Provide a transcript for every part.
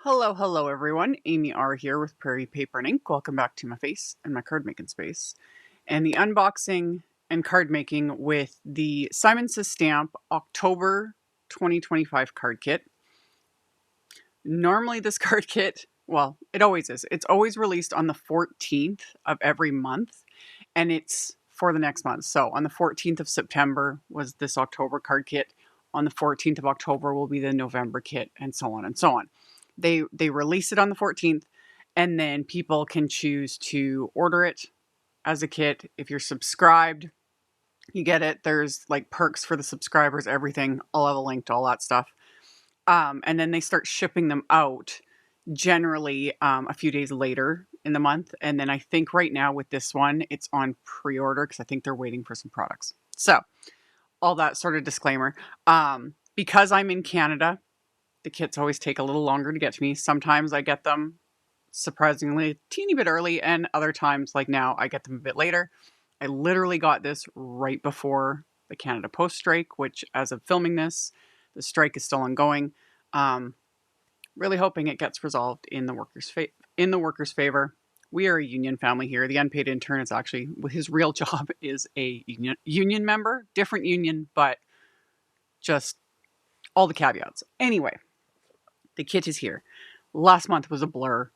Hello everyone. AmyR here with Prairie Paper and Ink. Welcome back to my face and my card making space. And the unboxing and card making with the Simon Says Stamp October 2025 card kit. Normally this card kit, well, it always is. It's always released on the 14th of every month, and it's for the next month. So on the 14th of September was this October card kit. On the 14th of October will be the November kit, and so on and so on. They release it on the 14th, and then people can choose to order it as a kit. If you're subscribed, you get it. There's like perks for the subscribers, everything. I'll have a link to all that stuff. And then they start shipping them out generally a few days later in the month. And then I think right now with this one, it's on pre-order because I think they're waiting for some products. So all that sort of disclaimer. Because I'm in Canada, the kits always take a little longer to get to me. Sometimes I get them surprisingly a teeny bit early, and other times, like now, I get them a bit later. I literally got this right before the Canada Post strike, which as of filming this, the strike is still ongoing. Really hoping it gets resolved in the workers' favor. We are a union family here. The unpaid intern is actually, his real job is a union member, different union, but just all the caveats. Anyway, the kit is here. Last month was a blur.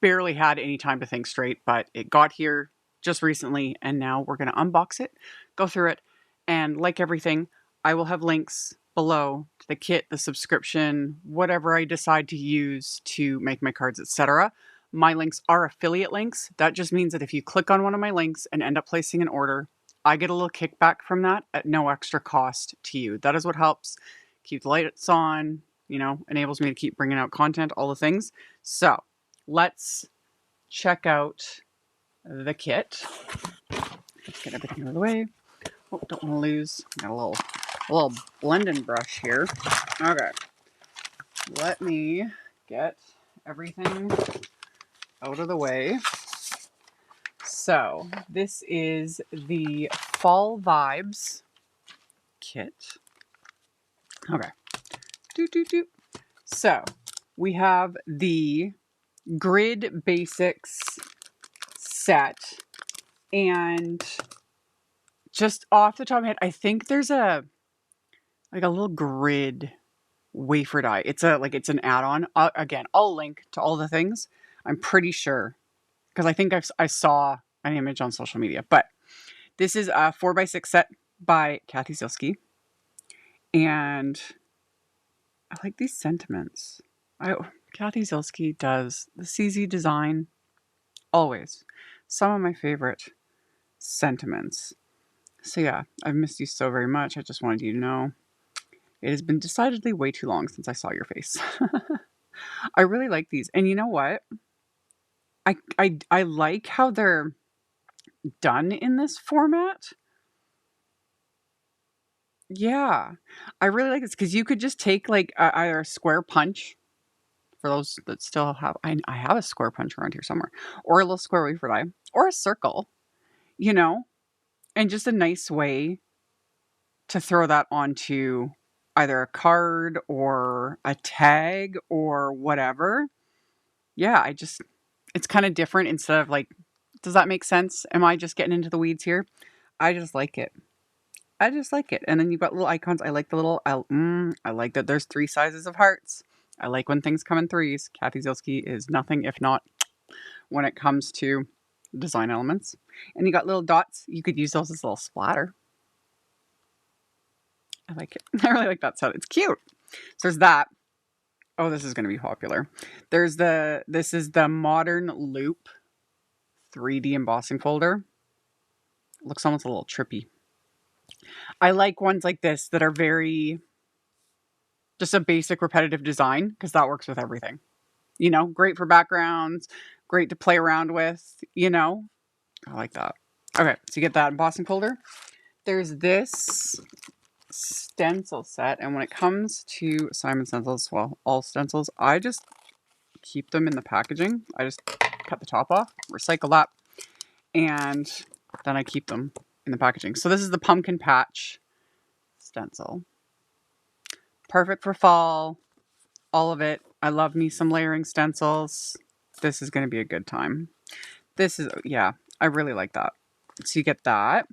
Barely had any time to think straight, but it got here just recently, and now we're going to unbox it, go through it, and like everything, I will have links below to the kit, the subscription, whatever I decide to use to make my cards, etc. My links are affiliate links. That just means that if you click on one of my links and end up placing an order, I get a little kickback from that at no extra cost to you. That is what helps keep the lights on, enables me to keep bringing out content, all the things. So let's check out the kit. Let's get everything out of the way. Oh, don't want to lose. Got a little blending brush here. Okay. Let me get everything out of the way. So this is the Fall Vibes kit. Okay. So we have the Grid Basics set, and just off the top of my head, I think there's a little grid wafer die. It's an add-on. Again, I'll link to all the things. I'm pretty sure because I think I saw an image on social media. But this is a 4x6 set by Kathy Zielski, and I like these sentiments. Kathy Zielski does the CZ design always. Some of my favorite sentiments. So yeah, I've missed you so very much. I just wanted you to know it has been decidedly way too long since I saw your face. I really like these. And you know what? I like how they're done in this format. Yeah, I really like this because you could just take like either a square punch, for those that still have, I have a square punch around here somewhere, or a little square wafer die, or a circle, and just a nice way to throw that onto either a card or a tag or whatever. Yeah, it's kind of different instead of like, does that make sense? Am I just getting into the weeds here? I just like it. And then you've got little icons. I like the little, I like that there's 3 sizes of hearts. I like when things come in 3s. Kathy Zielski is nothing if not when it comes to design elements. And you got little dots. You could use those as a little splatter. I like it. I really like that set. It's cute. So there's that. Oh, this is going to be popular. This is the Modern Loop 3D embossing folder. It looks almost a little trippy. I like ones like this that are very just a basic repetitive design because that works with everything. Great for backgrounds, great to play around with, I like that. Okay, so you get that embossing folder. There's this stencil set, and when it comes to Simon Stencils, well, all stencils, I just keep them in the packaging. I just cut the top off, recycle that, and then I keep them in the packaging. So this is the Pumpkin Patch stencil. Perfect for fall, all of it. I love me some layering stencils. This is going to be a good time. This is, yeah, I really like that. So you get that.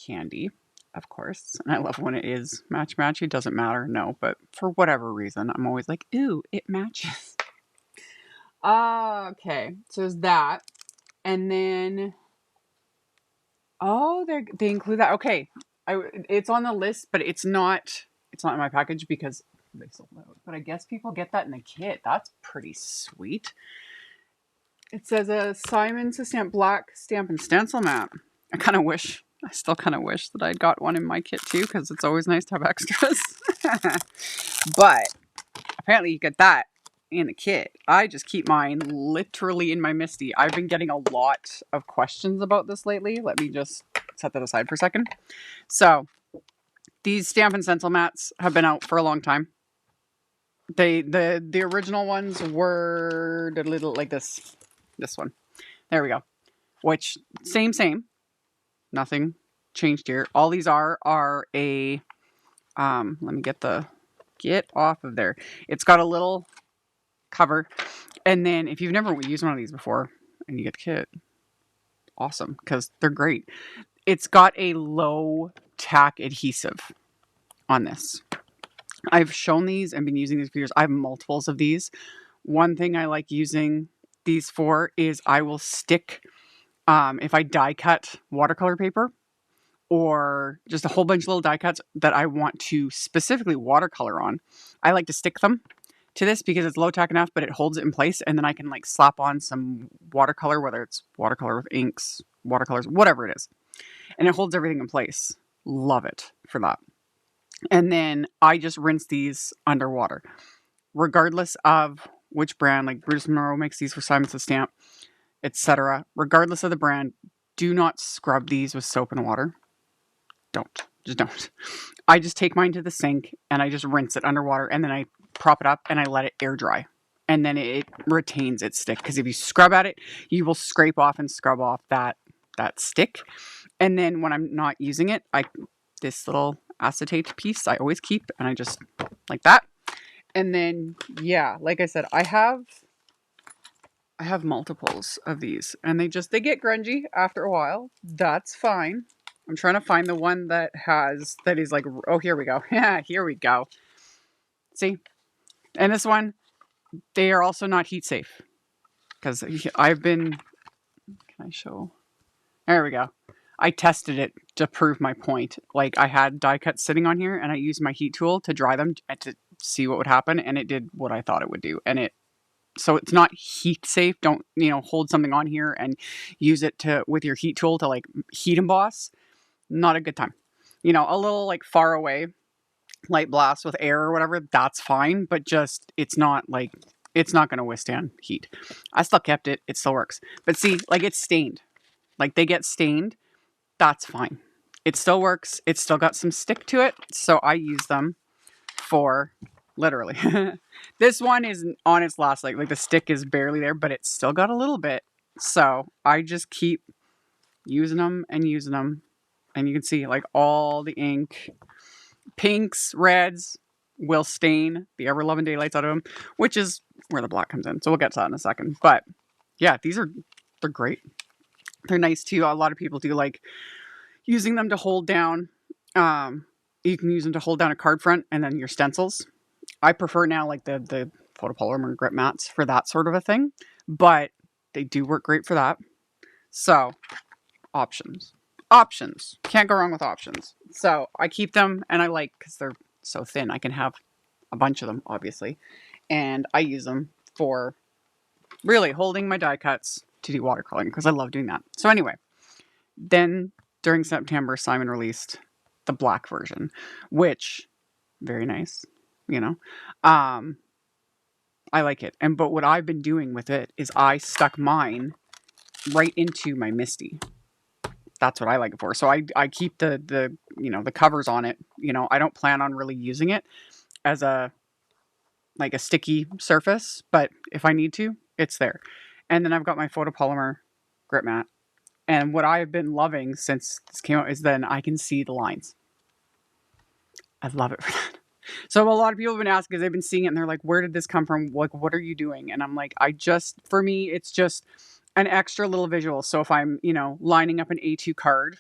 Candy, of course. And I love when it is matchy. It doesn't matter, no. But for whatever reason, I'm always like, ooh, it matches. Okay, so there's that. And then, oh, they include that. Okay, it's on the list, but it's not in my package because they sold out. But I guess people get that in the kit. That's pretty sweet. It says a Simon Says Stamp black stamp and stencil mat. I still kind of wish that I'd got one in my kit too, because it's always nice to have extras. But apparently you get that in the kit. I just keep mine literally in my Misty. I've been getting a lot of questions about this lately. Let me just set that aside for a second. So these stamp and stencil mats have been out for a long time. The original ones were a little like this one. There we go. Which same. Nothing changed here. All these are a let me get off of there. It's got a little cover, and then if you've never used one of these before and you get the kit, awesome, because they're great. It's got a low tack adhesive on this. I've shown these and been using these for years. I have multiples of these. One thing I like using these for is I will stick, if I die cut watercolor paper or just a whole bunch of little die cuts that I want to specifically watercolor on, I like to stick them to this because it's low tack enough, but it holds it in place. And then I can like slap on some watercolor, whether it's watercolor with inks, watercolors, whatever it is. And it holds everything in place. Love it for that. And then I just rinse these underwater, regardless of which brand. Like Bruce Monroe makes these for Simon Says Stamp, etc. Regardless of the brand, do not scrub these with soap and water. Just don't. I just take mine to the sink and I just rinse it underwater, and then I prop it up and I let it air dry. And then it retains its stick. Because if you scrub at it, you will scrape off and scrub off that stick. And then when I'm not using it, this little acetate piece I always keep, and I just like that. And then, yeah, like I said, I have multiples of these, and they get grungy after a while. That's fine. I'm trying to find the one that is like, oh, here we go. Yeah, here we go. See? And this one, they are also not heat safe. Because can I show? There we go. I tested it to prove my point. Like, I had die cuts sitting on here, and I used my heat tool to dry them to see what would happen, and it did what I thought it would do. And so it's not heat safe. Don't, hold something on here and use it with your heat tool to like heat emboss. Not a good time. A little like far away, light blast with air or whatever, that's fine. But just, it's not going to withstand heat. I still kept it. It still works. But see, like it's stained. Like they get stained. That's fine. It still works. It's still got some stick to it. So I use them for literally. This one is on its last leg. Like the stick is barely there, but it's still got a little bit. So I just keep using them. And you can see like all the ink, pinks, reds will stain the ever-loving daylights out of them, which is where the black comes in. So we'll get to that in a second. But yeah, they're great. They're nice too. A lot of people do like using them to hold down. You can use them to hold down a card front and then your stencils. I prefer now like the photopolymer grip mats for that sort of a thing, but they do work great for that. So options. Can't go wrong with options. So I keep them, and I like, because they're so thin, I can have a bunch of them, obviously. And I use them for really holding my die cuts to do watercoloring, because I love doing that. So anyway, then during September, Simon released the black version, which, very nice, I like it. But what I've been doing with it is I stuck mine right into my Misty. That's what I like it for. So I keep the covers on it. I don't plan on really using it as a sticky surface, but if I need to, it's there. And then I've got my photopolymer grip mat. And what I've been loving since this came out is then I can see the lines. I love it for that. So a lot of people have been asking because they've been seeing it and they're like, where did this come from? Like, what are you doing? And I'm like, for me, it's just an extra little visual. So if I'm, lining up an A2 card,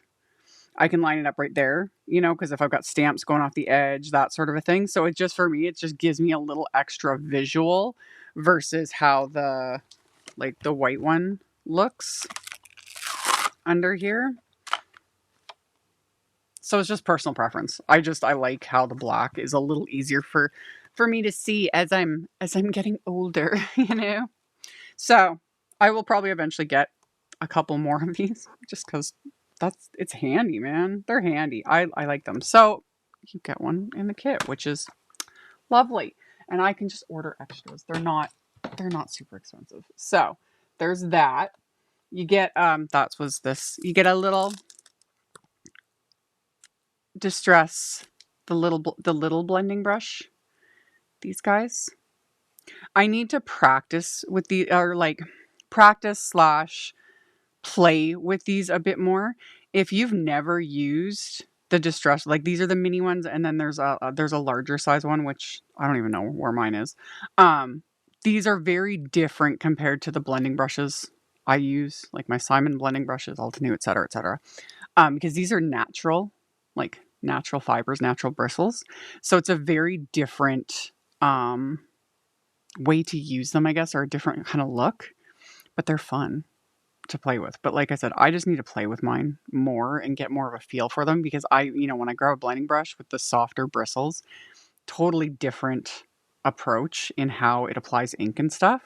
I can line it up right there, because if I've got stamps going off the edge, that sort of a thing. So for me, it just gives me a little extra visual versus how the white one looks under here. So it's just personal preference. I like how the black is a little easier for me to see as I'm getting older, So I will probably eventually get a couple more of these just because it's handy, man. They're handy. I like them. So you get one in the kit, which is lovely. And I can just order extras. They're not super expensive. So there's that. You get you get a little Distress, the little blending brush. These guys. I need to practice with practice / play with these a bit more. If you've never used the Distress, these are the mini ones, and then there's a larger size one, which I don't even know where mine is. These are very different compared to the blending brushes I use, like my Simon blending brushes, Altenew, etc., etc. Because these are natural fibers, natural bristles. So it's a very different way to use them, I guess, or a different kind of look, but they're fun to play with. But like I said, I just need to play with mine more and get more of a feel for them because when I grab a blending brush with the softer bristles, totally different approach in how it applies ink and stuff.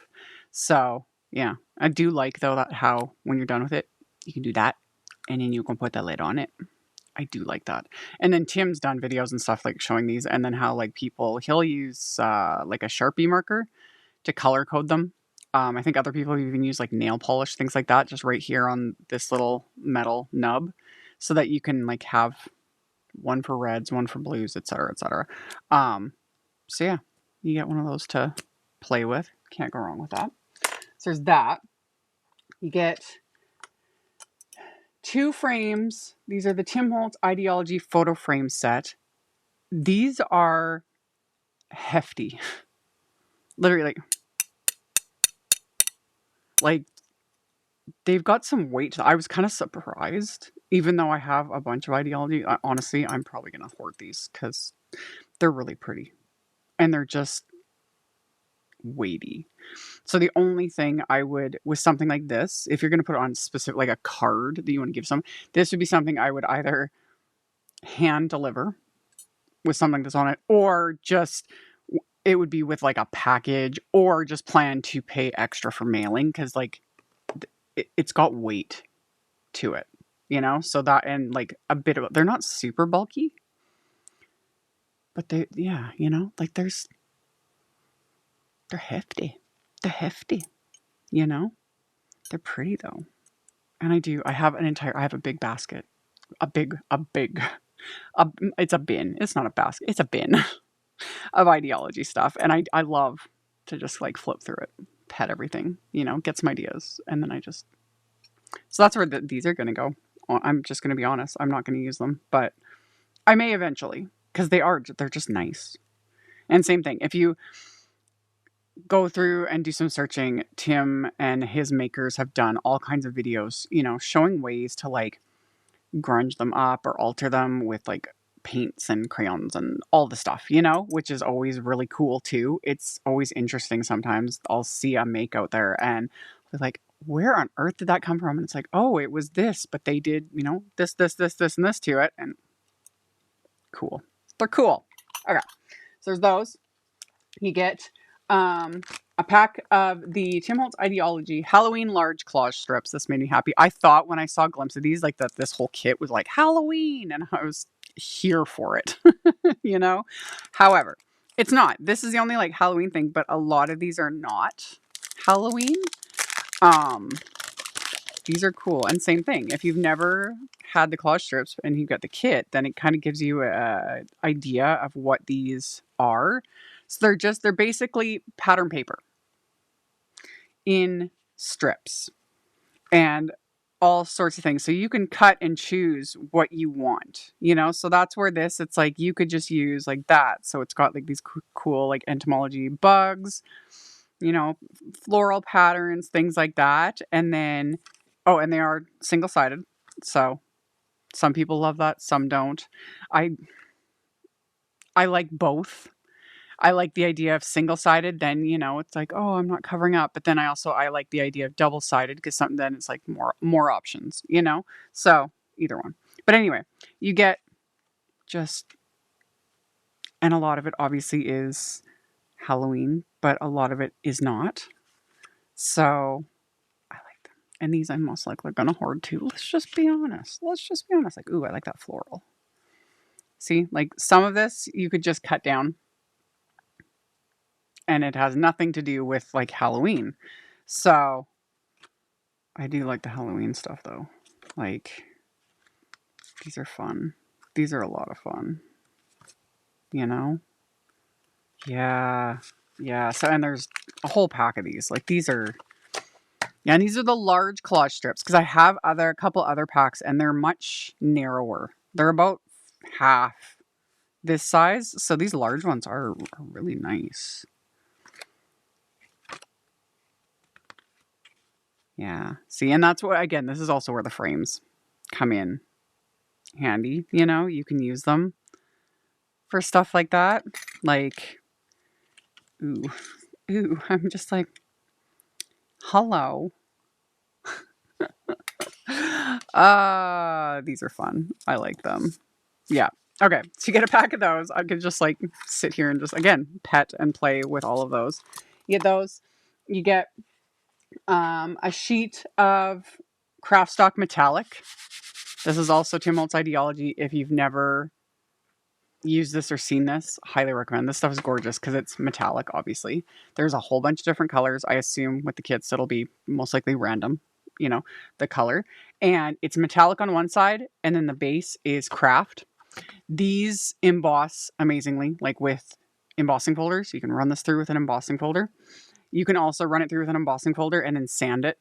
So yeah, I do like though that how when you're done with it, you can do that and then you can put the lid on it. I do like that. And then Tim's done videos and stuff like showing these and then how he'll use like a Sharpie marker to color code them. I think other people even use like nail polish, things like that, just right here on this little metal nub so that you can have one for reds, one for blues, etc., etc. So yeah, you get one of those to play with. Can't go wrong with that. So there's that. You get 2 frames. These are the Tim Holtz Ideology photo frame set. These are hefty. Literally like they've got some weight. I was kind of surprised, even though I have a bunch of Ideology. Honestly, I'm probably going to hoard these because they're really pretty. And they're just weighty. So the only thing I would, with something like this, if you're going to put it on specific, like a card that you want to give some, this would be something I would either hand deliver with something that's on it, or just, it would be with like a package, or just plan to pay extra for mailing because it's got weight to it, so that, and a bit of, they're not super bulky, but they're hefty. They're hefty, they're pretty though. And I have a big basket, it's a bin. It's not a basket. It's a bin of Ideology stuff. And I love to just flip through it, pet everything, get some ideas. And then so that's where these are going to go. I'm just going to be honest. I'm not going to use them, but I may eventually because they're just nice. And same thing. If you go through and do some searching, Tim and his makers have done all kinds of videos, showing ways to grunge them up or alter them with paints and crayons and all the stuff, which is always really cool too. It's always interesting. Sometimes I'll see a make out there and be like, where on earth did that come from? And it's like, oh, it was this, but they did, this, and this to it. And cool. They're cool. Okay. So there's those. You get a pack of the Tim Holtz Ideology Halloween large collage strips. This made me happy. I thought when I saw a glimpse of these, that this whole kit was Halloween, and I was here for it, However, it's not. This is the only Halloween thing, but a lot of these are not Halloween. These are cool. And same thing. If you've never had the collage strips and you've got the kit, then it kind of gives you an idea of what these are. So they're basically pattern paper in strips. And all sorts of things. So you can cut and choose what you want, you know? So that's where it's like you could just use like that. So it's got like these cool like entomology bugs, you know, floral patterns, things like that. And then, oh, and they are single-sided. So some people love that, some don't. I I like both. I like the idea of single-sided, then, you know, it's like, "Oh, I'm not covering up." But then I like the idea of double-sided because something then it's like more options, you know? So, either one. But anyway, you get just and a lot of it obviously is Halloween, but a lot of it is not. So, I like them. And these I'm most likely gonna hoard too. Let's just be honest. Let's just be honest. Like, ooh, I like that floral. See? Like, some of this you could just cut down and it has nothing to do with like Halloween. So I do like the Halloween stuff though. Like these are fun. These are a lot of fun. You know? Yeah. Yeah. So and there's a whole pack of these. Like these are yeah, and these are the large collage strips because I have a couple other packs and they're much narrower. They're about half this size. So these large ones are really nice. Yeah. See, and that's what, again, this is also where the frames come in handy. You know, you can use them for stuff like that. Like, ooh, ooh, I'm just like, hello. These are fun. I like them. Yeah. Okay. So you get a pack of those. I could just like sit here and just, again, pet and play with all of those. You get those. You get a sheet of Craftstock Metallic. This is also Tim Holtz Ideology. If you've never used this or seen this, highly recommend. This stuff is gorgeous because it's metallic, obviously. There's a whole bunch of different colors. I assume with the kits, it'll be most likely random, you know, the color. And it's metallic on one side, and then the base is craft. These emboss amazingly, like with embossing folders. You can run this through with an embossing folder. You can also run it through with an embossing folder and then sand it,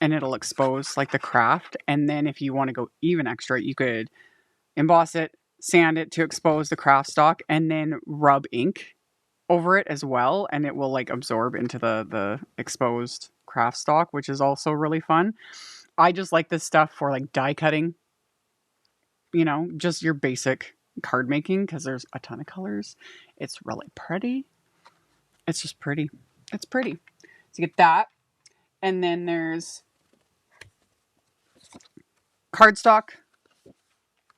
and it'll expose like the craft. And then if you want to go even extra, you could emboss it, sand it to expose the craft stock, and then rub ink over it as well, and it will like absorb into the exposed craft stock, which is also really fun. I just like this stuff for like die cutting, you know, just your basic card making because there's a ton of colors. It's really pretty. It's just pretty. It's pretty. So you get that. And then there's cardstock,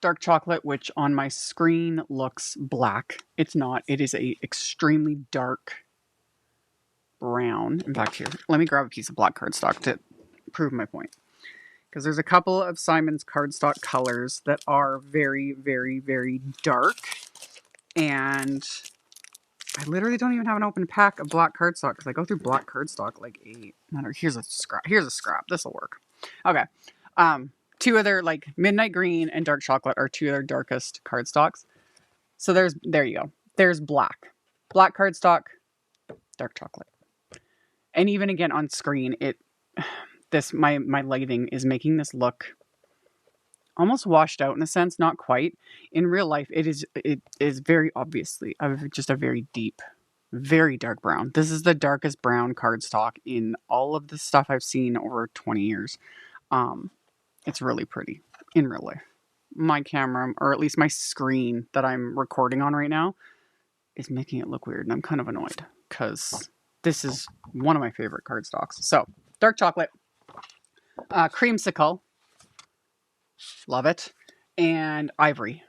dark chocolate, which on my screen looks black. It's not. It is a extremely dark brown. In fact, here, let me grab a piece of black cardstock to prove my point. Because there's a couple of Simon's cardstock colors that are very, very, very dark. And I literally don't even have an open pack of black cardstock because I go through black cardstock like 8. Here's a scrap. Here's a scrap. This will work. Okay. Two other like midnight green and dark chocolate are two of their darkest cardstocks. So there you go. There's black cardstock, dark chocolate. And even again on screen, my lighting is making this look almost washed out in a sense, not quite. In real life, it is very obviously just a very deep, very dark brown. This is the darkest brown cardstock in all of the stuff I've seen over 20 years. It's really pretty in real life. My camera, or at least my screen that I'm recording on right now, is making it look weird, and I'm kind of annoyed because this is one of my favorite cardstocks. So, dark chocolate, Creamsicle, love it, and Ivory,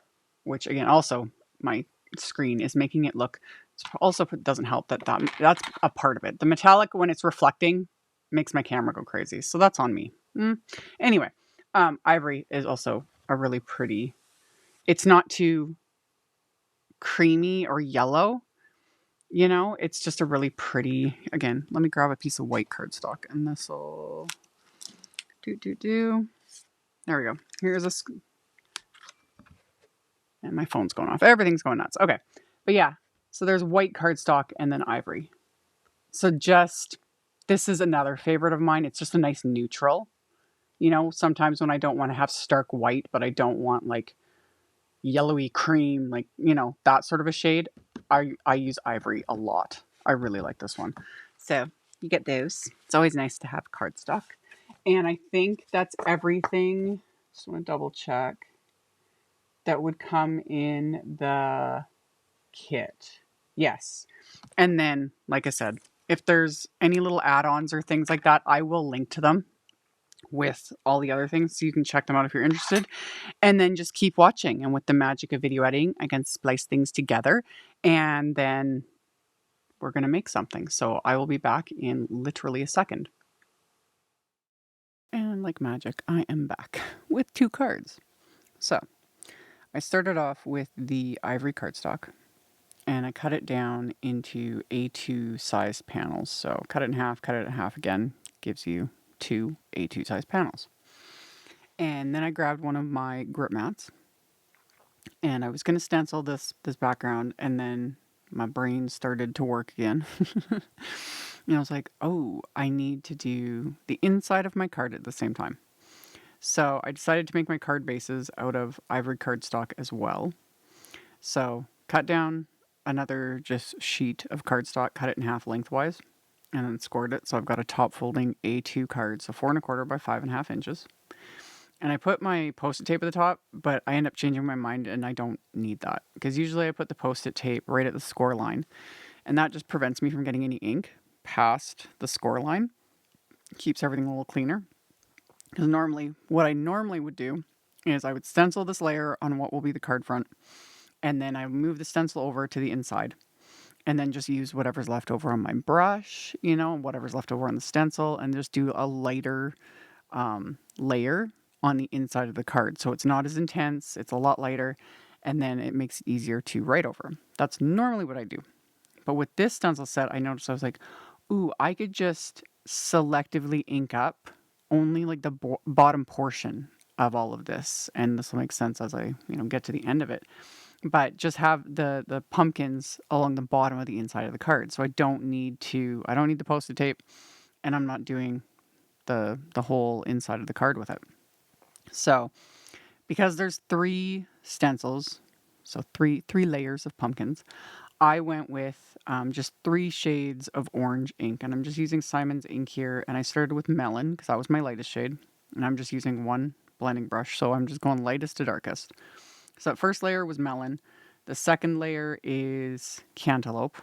which again, also my screen is making it look. Also, doesn't help that's a part of it. The metallic, when it's reflecting, makes my camera go crazy, so that's on me. Anyway, Ivory is also a really pretty. It's not too creamy or yellow. You know, it's just a really pretty, again, let me grab a piece of white cardstock and this will There we go. Here's and my phone's going off. Everything's going nuts. Okay. But yeah, so there's white cardstock and then Ivory. So this is another favorite of mine. It's just a nice neutral. You know, sometimes when I don't want to have stark white, but I don't want like yellowy cream, like, you know, that sort of a shade, I use Ivory a lot. I really like this one. So you get those. It's always nice to have cardstock. And I think that's everything. Just want to double check. That would come in the kit. Yes. And then, like I said, if there's any little add-ons or things like that, I will link to them with all the other things so you can check them out if you're interested. And then just keep watching. And with the magic of video editing, I can splice things together and then we're going to make something. So I will be back in literally a second. And like magic, I am back with 2 cards. So I started off with the Ivory cardstock and I cut it down into A2 size panels. So cut it in half again, gives you 2 A2 size panels. And then I grabbed one of my grip mats and I was going to stencil this background, and then my brain started to work again. And I was like, oh, I need to do the inside of my card at the same time. So I decided to make my card bases out of Ivory cardstock as well. So cut down another just sheet of cardstock, cut it in half lengthwise, and then scored it. So I've got a top folding A2 card, so 4 1/4 by 5.5 inches. And I put my Post-it tape at the top, but I end up changing my mind and I don't need that. Because usually I put the Post-it tape right at the score line, and that just prevents me from getting any ink past the score line. Keeps everything a little cleaner. Because what I normally would do is I would stencil this layer on what will be the card front, and then I move the stencil over to the inside. And then just use whatever's left over on my brush, you know, whatever's left over on the stencil, and just do a lighter layer on the inside of the card. So it's not as intense, it's a lot lighter, and then it makes it easier to write over. That's normally what I do. But with this stencil set, I noticed I was like, ooh, I could just selectively ink up only like the bottom portion of all of this. And this will make sense as I, get to the end of it. But just have the pumpkins along the bottom of the inside of the card. So I don't need the Post-it tape, and I'm not doing the whole inside of the card with it. So because there's 3 stencils, so three layers of pumpkins, I went with just 3 shades of orange ink, and I'm just using Simon's ink here, and I started with Melon because that was my lightest shade, and I'm just using one blending brush, so I'm just going lightest to darkest. So that first layer was Melon, the second layer is Cantaloupe,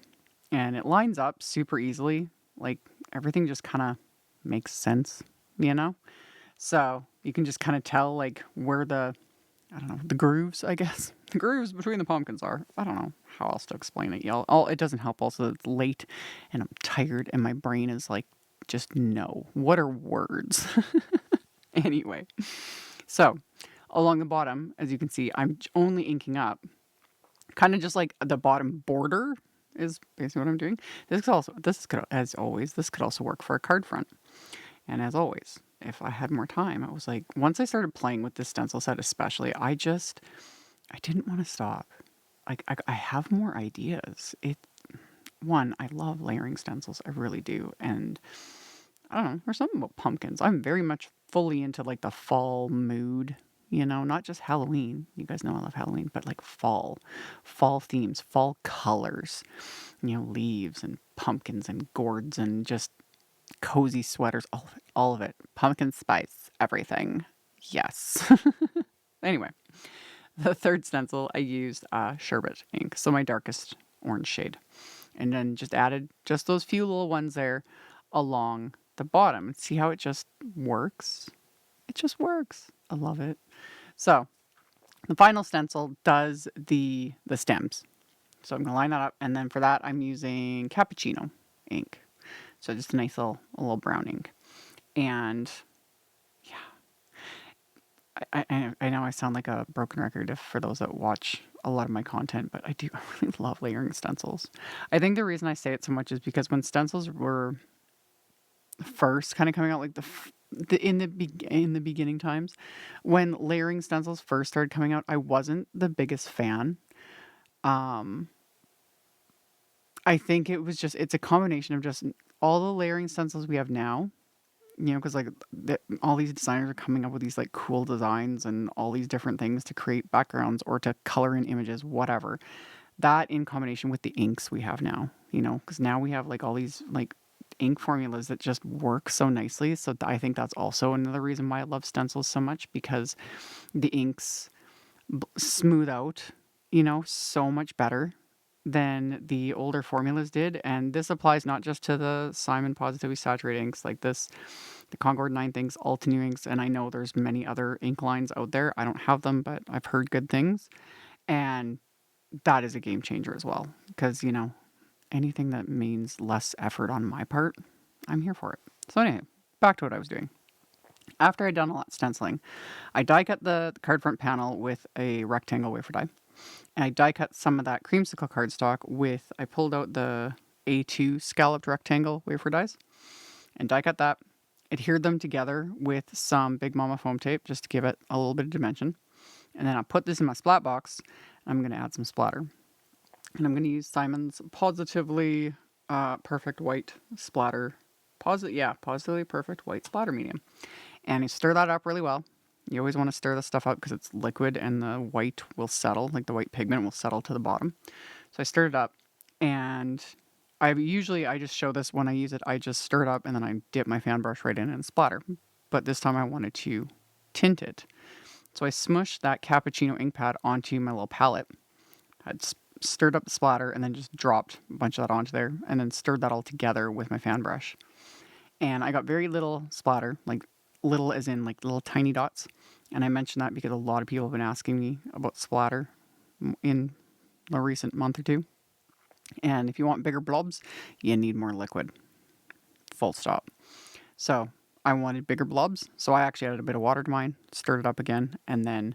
and it lines up super easily, like everything just kind of makes sense, So you can just kind of tell like where the grooves, I guess. The grooves between the pumpkins are. I don't know how else to explain it, y'all. It doesn't help also that it's late and I'm tired and my brain is like, just no. What are words? Anyway, so along the bottom, as you can see, I'm only inking up. Kind of just like the bottom border is basically what I'm doing. This could also work for a card front. And as always, if I had more time, I was like, once I started playing with this stencil set especially, I didn't want to stop. Like, I have more ideas. I love layering stencils. I really do. And I don't know, there's something about pumpkins. I'm very much fully into like the fall mood, not just Halloween. You guys know I love Halloween, but like fall themes, fall colors, leaves and pumpkins and gourds and just cozy sweaters, all of it. Pumpkin spice, everything. Yes. Anyway, the third stencil, I used sherbet ink, so my darkest orange shade. And then just added just those few little ones there along the bottom. See how it just works? It just works. I love it. So the final stencil does the stems. So I'm going to line that up. And then for that, I'm using cappuccino ink. So just a nice little brown ink. And yeah, I know I sound like a broken record for those that watch a lot of my content, but I really love layering stencils. I think the reason I say it so much is because when stencils were first kind of coming out, like in the beginning times, when layering stencils first started coming out, I wasn't the biggest fan. I think it's a combination of just all the layering stencils we have now You know, because like all these designers are coming up with these like cool designs and all these different things to create backgrounds or to color in images, whatever. That in combination with the inks we have now, you know, because now we have like all these like ink formulas that just work so nicely. So I think that's also another reason why I love stencils so much, because the inks smooth out, you know, so much better than the older formulas did. And this applies not just to the Simon Positively Saturated inks like this, the Concord 9 inks, Altenew inks, and I know there's many other ink lines out there. I don't have them, but I've heard good things. And that is a game changer as well. Because, you know, anything that means less effort on my part, I'm here for it. So anyway, back to what I was doing. After I'd done all that stenciling, I die cut the card front panel with a rectangle wafer die. And I die cut some of that Creamsicle cardstock with, I pulled out the A2 scalloped rectangle wafer dies and die cut that. Adhered them together with some Big Mama foam tape just to give it a little bit of dimension. And then I'll put this in my splat box. I'm going to add some splatter. And I'm going to use Simon's Positively Perfect White Splatter. Positively Perfect White Splatter Medium. And you stir that up really well. You always want to stir the stuff up because it's liquid and the white will settle, like the white pigment will settle to the bottom. So I stirred it up, and I just show this when I use it. I just stir it up and then I dip my fan brush right in and splatter. But this time I wanted to tint it. So I smushed that cappuccino ink pad onto my little palette. I'd stirred up the splatter and then just dropped a bunch of that onto there and then stirred that all together with my fan brush. And I got very little splatter, like little as in like little tiny dots. And I mention that because a lot of people have been asking me about splatter in the recent month or two. And if you want bigger blobs, you need more liquid. Full stop. So I wanted bigger blobs. So I actually added a bit of water to mine, stirred it up again, and then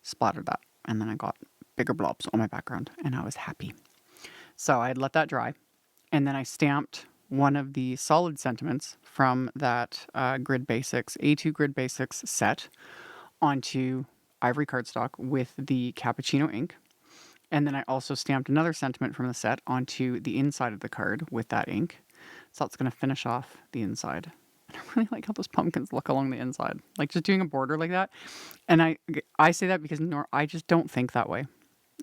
splattered that. And then I got bigger blobs on my background and I was happy. So I had let that dry. And then I stamped one of the solid sentiments from that Grid Basics, A2 Grid Basics set onto Ivory cardstock with the cappuccino ink. And then I also stamped another sentiment from the set onto the inside of the card with that ink. So that's going to finish off the inside. And I really like how those pumpkins look along the inside. Like just doing a border like that. And I say that because I just don't think that way.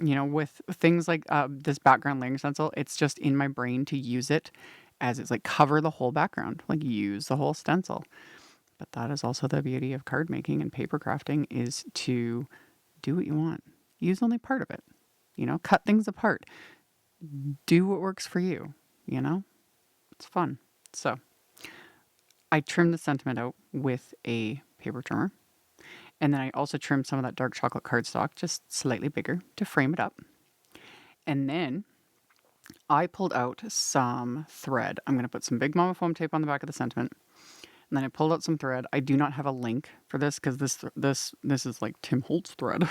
You know, with things like this background layering stencil, it's just in my brain to use it as it's like cover the whole background, like use the whole stencil. But that is also the beauty of card making and paper crafting, is to do what you want. Use only part of it. You know, cut things apart. Do what works for you. You know, it's fun. So I trimmed the sentiment out with a paper trimmer. And then I also trimmed some of that dark chocolate cardstock, just slightly bigger, to frame it up. And then I pulled out some thread. I'm going to put some Big Mama foam tape on the back of the sentiment. And then I pulled out some thread. I do not have a link for this because this is like Tim Holtz thread.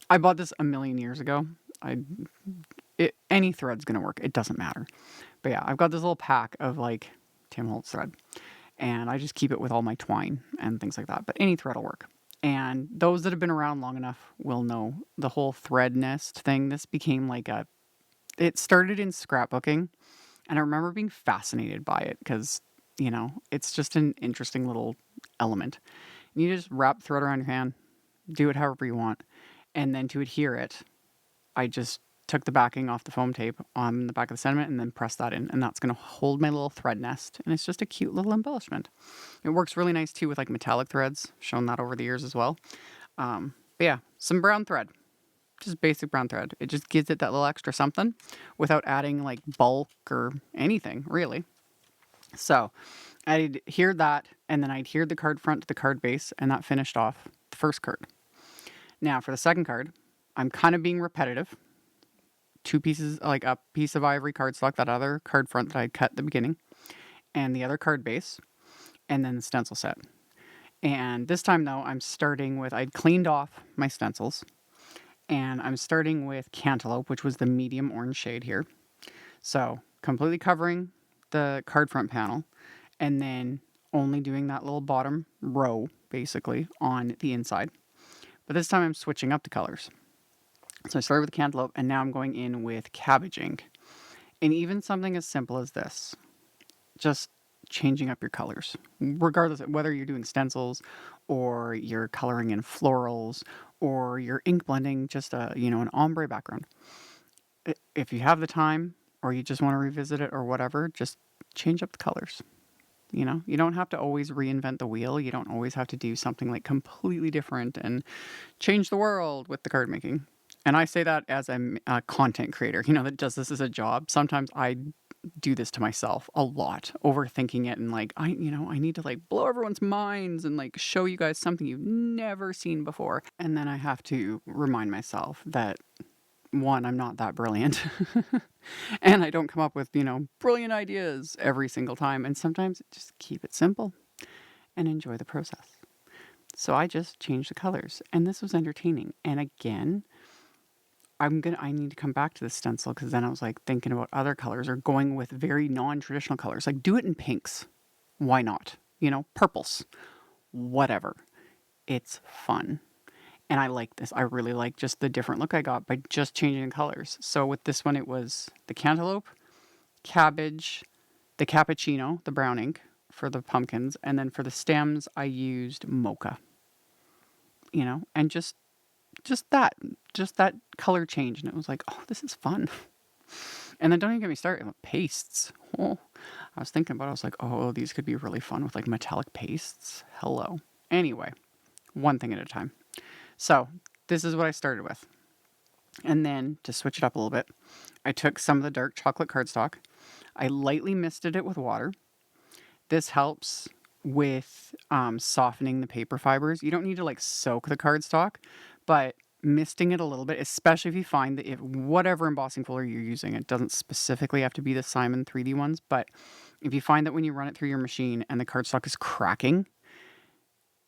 I bought this a million years ago. Any thread's going to work. It doesn't matter. But yeah, I've got this little pack of like Tim Holtz thread. And I just keep it with all my twine and things like that. But any thread will work. And those that have been around long enough will know the whole thread nest thing. This became like it started in scrapbooking. And I remember being fascinated by it because, you know, it's just an interesting little element. And you just wrap thread around your hand, do it however you want. And then to adhere it, I just took the backing off the foam tape on the back of the sentiment and then pressed that in. And that's going to hold my little thread nest. And it's just a cute little embellishment. It works really nice too with like metallic threads. Shown that over the years as well. But yeah, some brown thread. Just basic brown thread. It just gives it that little extra something without adding like bulk or anything, really. So I adhered that, and then I adhered the card front to the card base, and that finished off the first card. Now for the second card, I'm kind of being repetitive. Two pieces, like a piece of ivory cardstock, that other card front that I cut at the beginning, and the other card base, and then the stencil set. And this time though, I'm starting with, I'd cleaned off my stencils, and I'm starting with Cantaloupe, which was the medium orange shade here. So completely covering the card front panel, and then only doing that little bottom row, basically, on the inside. But this time I'm switching up the colors. So I started with Cantaloupe, and now I'm going in with Cabbage ink. And even something as simple as this, just changing up your colors, regardless of whether you're doing stencils or you're coloring in florals or you're ink blending just an ombre background. If you have the time or you just want to revisit it or whatever, just change up the colors. You don't have to always reinvent the wheel. You don't always have to do something like completely different and change the world with the card making. And I say that as a content creator, that does this as a job. Sometimes I do this to myself a lot, overthinking it and like, I need to like blow everyone's minds and like show you guys something you've never seen before. And then I have to remind myself that one, I'm not that brilliant. And I don't come up with, brilliant ideas every single time. And sometimes just keep it simple and enjoy the process. So I just changed the colors and this was entertaining. And again, I need to come back to the stencil because then I was like thinking about other colors or going with very non-traditional colors. Like do it in pinks. Why not? Purples, whatever. It's fun. And I like this. I really like just the different look I got by just changing the colors. So with this one, it was the cantaloupe, cabbage, the cappuccino, the brown ink for the pumpkins. And then for the stems, I used mocha, and just that color change. And it was like, oh, this is fun. And then don't even get me started with pastes. Oh, I was thinking about it. I was like, oh, these could be really fun with like metallic pastes. Hello. Anyway, one thing at a time. So this is what I started with. And then to switch it up a little bit, I took some of the dark chocolate cardstock. I lightly misted it with water. This helps with softening the paper fibers. You don't need to like soak the cardstock, but misting it a little bit, especially if you find that if whatever embossing folder you're using, it doesn't specifically have to be the Simon 3D ones, but if you find that when you run it through your machine and the cardstock is cracking,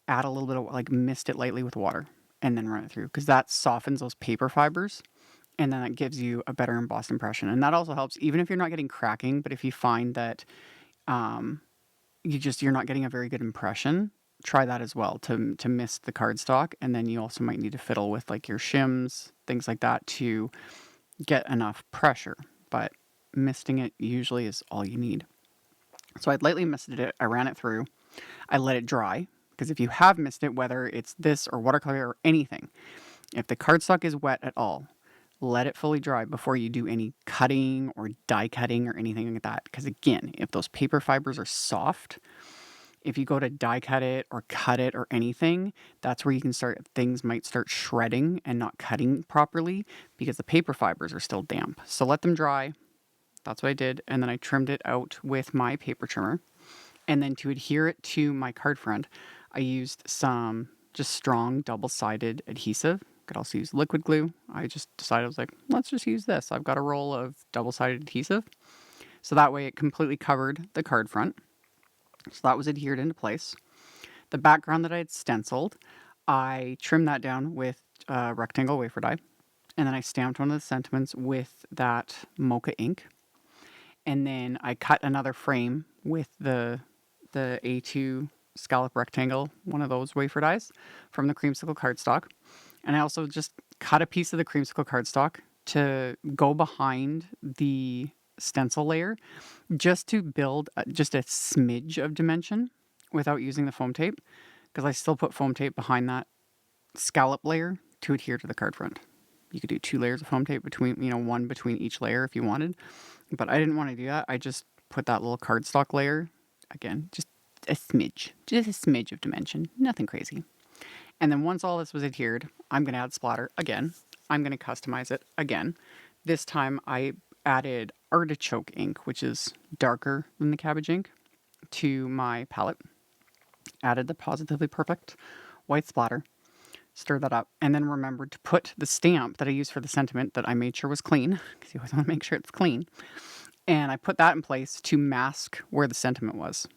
add a little bit of like mist it lightly with water and then run it through because that softens those paper fibers and then that gives you a better embossed impression. And that also helps even if you're not getting cracking, but if you find that you're not getting a very good impression, try that as well to mist the cardstock. And then you also might need to fiddle with like your shims, things like that to get enough pressure. But misting it usually is all you need. So I'd lightly misted it. I ran it through. I let it dry because if you have misted it, whether it's this or watercolor or anything, if the cardstock is wet at all, let it fully dry before you do any cutting or die cutting or anything like that. Because again, if those paper fibers are soft, if you go to die cut it or anything, that's where you can things might start shredding and not cutting properly because the paper fibers are still damp. So let them dry. That's what I did. And then I trimmed it out with my paper trimmer. And then to adhere it to my card front, I used some just strong double-sided adhesive. Could also use liquid glue. I just decided, I was like, let's just use this. I've got a roll of double-sided adhesive. So that way it completely covered the card front. So that was adhered into place. The background that I had stenciled, I trimmed that down with rectangle wafer die. And then I stamped one of the sentiments with that mocha ink. And then I cut another frame with the A2 scallop rectangle, one of those wafer dies from the Creamsicle cardstock. And I also just cut a piece of the Creamsicle cardstock to go behind the stencil layer just to build just a smidge of dimension without using the foam tape because I still put foam tape behind that scallop layer to adhere to the card front. You could do 2 layers of foam tape between, one between each layer if you wanted, but I didn't want to do that. I just put that little cardstock layer, again, just a smidge of dimension, nothing crazy. And then once all this was adhered, I'm going to add splatter again. I'm going to customize it again. This time I added artichoke ink, which is darker than the cabbage ink, to my palette. Added the Pawsitively Perfect white splatter. Stir that up. And then remembered to put the stamp that I used for the sentiment that I made sure was clean, because you always want to make sure it's clean. And I put that in place to mask where the sentiment was,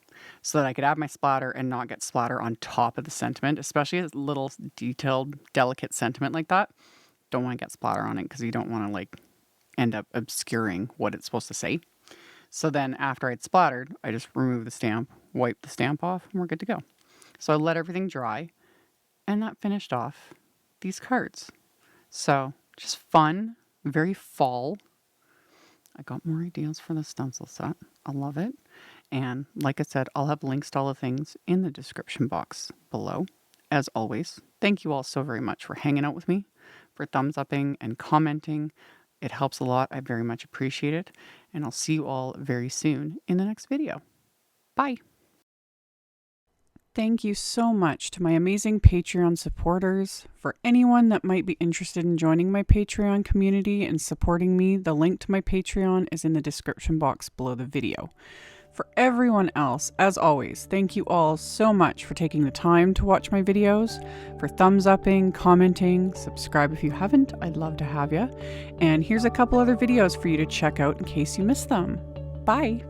so that I could add my splatter and not get splatter on top of the sentiment, especially a little detailed, delicate sentiment like that. Don't want to get splatter on it because you don't want to end up obscuring what it's supposed to say. So then after I'd splattered, I just removed the stamp, wiped the stamp off, and we're good to go. So I let everything dry, and that finished off these cards. So just fun, very fall. I got more ideas for the stencil set. I love it. And like I said, I'll have links to all the things in the description box below. As always, thank you all so very much for hanging out with me, for thumbs upping and commenting. It helps a lot. I very much appreciate it. And I'll see you all very soon in the next video. Bye. Thank you so much to my amazing Patreon supporters. For anyone that might be interested in joining my Patreon community and supporting me, the link to my Patreon is in the description box below the video. For everyone else, as always, thank you all so much for taking the time to watch my videos, for thumbs upping, commenting, subscribe if you haven't, I'd love to have you. And here's a couple other videos for you to check out in case you missed them. Bye!